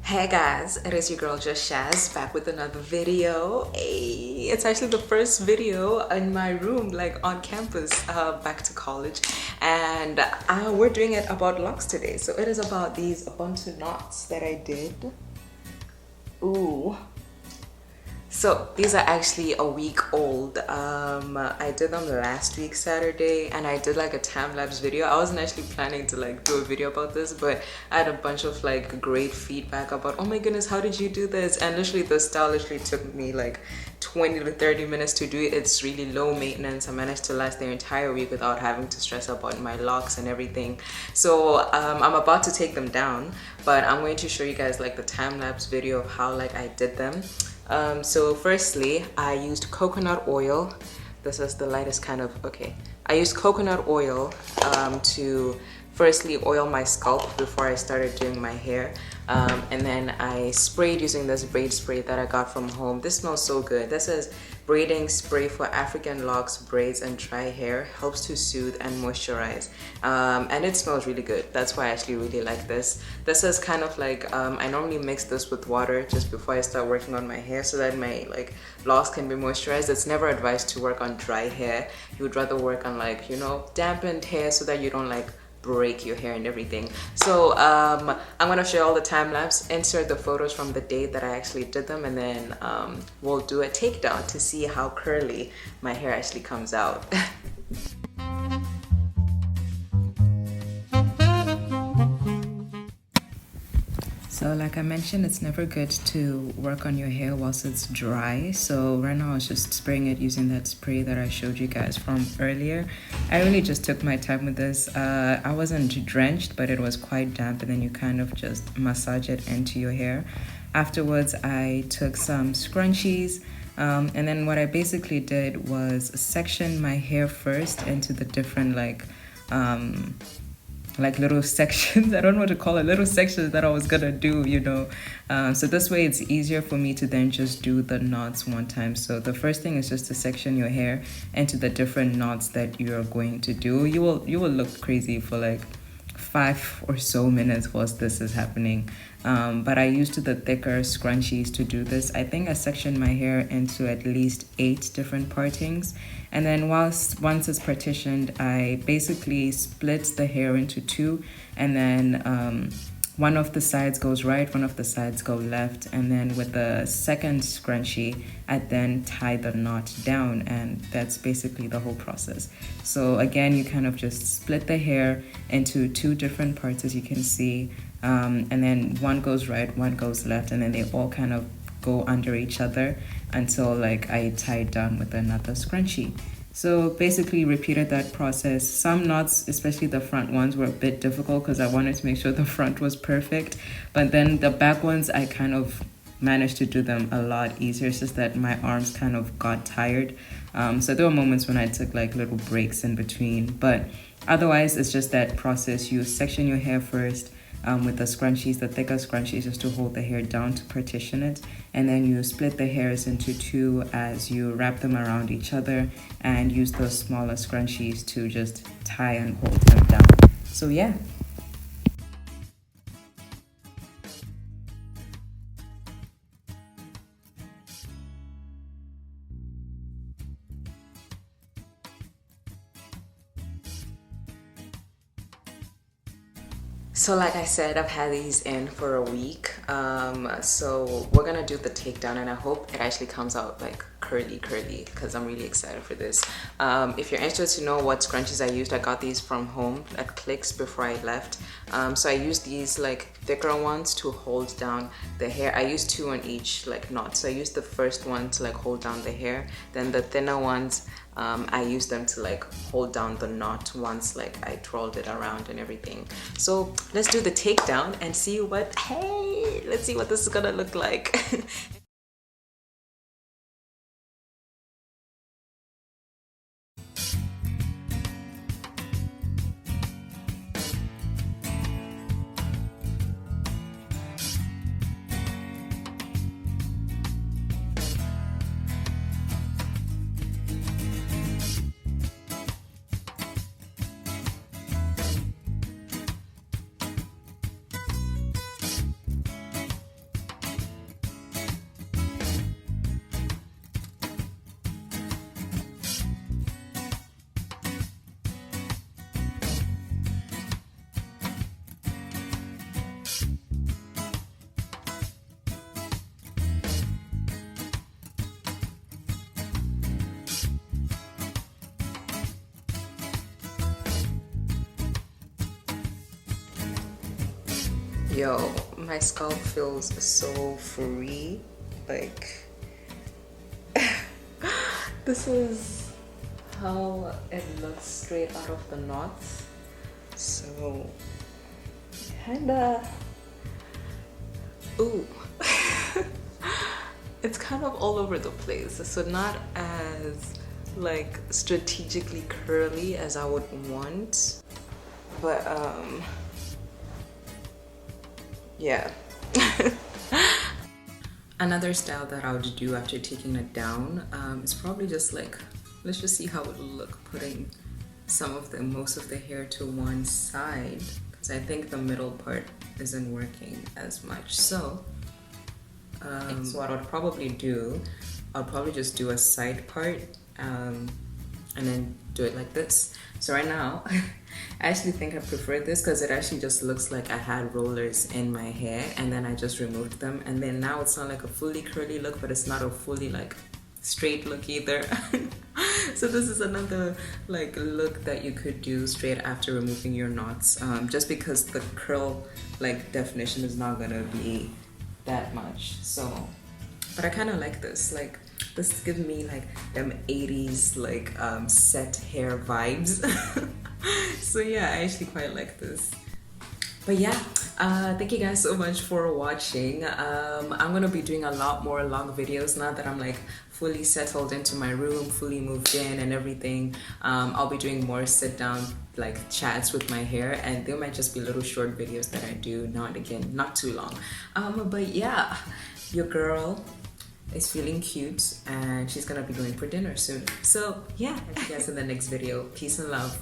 Hey guys, it is your girl Just Shaz back with another video. Hey, it's actually the first video in my room, like on campus, back to college, and we're doing it about locks today. So it is about these Bantu knots that I did. Ooh, so these are actually a week old. I did them last week Saturday, and I did like a time-lapse video. I wasn't actually planning to like do a video about this, but I had a bunch of like great feedback about, oh my goodness, how did you do this? And literally the style literally took me like 20 to 30 minutes to do it. It's really low maintenance. I managed to last the entire week without having to stress about my locks and everything. So I'm about to take them down, but I'm going to show you guys like the time-lapse video of how like I did them. So firstly, I used coconut oil. This is the lightest kind of, okay. I used coconut oil to firstly oil my scalp before I started doing my hair. And then I sprayed using this braid spray that I got from home. This smells so good. This is braiding spray for African locks, braids, and dry hair. Helps to soothe and moisturize. And it smells really good. That's why I actually really like this. This is kind of like, I normally mix this with water just before I start working on my hair so that my like locks can be moisturized. It's never advised to work on dry hair. You would rather work on like, you know, dampened hair so that you don't like break your hair and everything. So I'm gonna share all the time lapse, insert the photos from the day that I actually did them, and then we'll do a takedown to see how curly my hair actually comes out. So like I mentioned, it's never good to work on your hair whilst it's dry. So right now I was just spraying it using that spray that I showed you guys from earlier. I really just took my time with this. I wasn't drenched, but it was quite damp, and then you kind of just massage it into your hair. Afterwards, I took some scrunchies. And then what I basically did was section my hair first into the different like little sections. I don't know what to call it, little sections that I was gonna do, you know. So this way it's easier for me to then just do the knots one time. So the first thing is just to section your hair into the different knots that you're going to do. You will look crazy for like 5 or so minutes whilst this is happening. But I used the thicker scrunchies to do this. I think I sectioned my hair into at least 8 different partings. And then once it's partitioned, I basically split the hair into 2. And then one of the sides goes right, one of the sides go left. And then with the second scrunchie, I then tie the knot down. And that's basically the whole process. So again, you kind of just split the hair into 2 different parts, as you can see. And then one goes right, one goes left, and then they all kind of go under each other until like I tied down with another scrunchie. So basically repeated that process. Some knots, especially the front ones, were a bit difficult because I wanted to make sure the front was perfect. But then the back ones, I kind of managed to do them a lot easier. It's just that my arms kind of got tired. So there were moments when I took like little breaks in between. But otherwise, it's just that process. You section your hair first. With the scrunchies, the thicker scrunchies, just to hold the hair down to partition it. And then you split the hairs into 2 as you wrap them around each other and use those smaller scrunchies to just tie and hold them down. So yeah. So like I said, I've had these in for a week. So we're gonna do the takedown, and I hope it actually comes out like curly because I'm really excited for this. If you're interested to know what scrunchies I used, I got these from home at Clicks before I left. So I used these like thicker ones to hold down the hair. I used 2 on each like knot. So I used the first one to like hold down the hair, then the thinner ones I used them to like hold down the knot once like I twirled it around and everything. So let's do the takedown and see what, hey, let's see what this is gonna look like. Yo, my scalp feels so free. Like, this is how it looks straight out of the knots. So, kinda, ooh. It's kind of all over the place. So not as like strategically curly as I would want, but yeah. Another style that I would do after taking it down is probably just like, let's just see how it would look putting most of the hair to one side, because I think the middle part isn't working as much. So what I would probably do, I'll probably just do a side part and then do it like this. So right now, I actually think I prefer this because it actually just looks like I had rollers in my hair and then I just removed them, and then now it's not like a fully curly look, but it's not a fully like straight look either. So this is another like look that you could do straight after removing your knots, just because the curl like definition is not gonna be that much. So, but I kind of like this. Like, this gives me like them 80s like set hair vibes. So yeah, I actually quite like this. But yeah, thank you guys so much for watching. I'm gonna be doing a lot more long videos now that I'm like fully settled into my room, fully moved in and everything. I'll be doing more sit down like chats with my hair, and they might just be little short videos that I do now and again, not too long. But yeah, your girl is feeling cute and she's gonna be going for dinner soon. So yeah, catch you guys in the next video. Peace and love.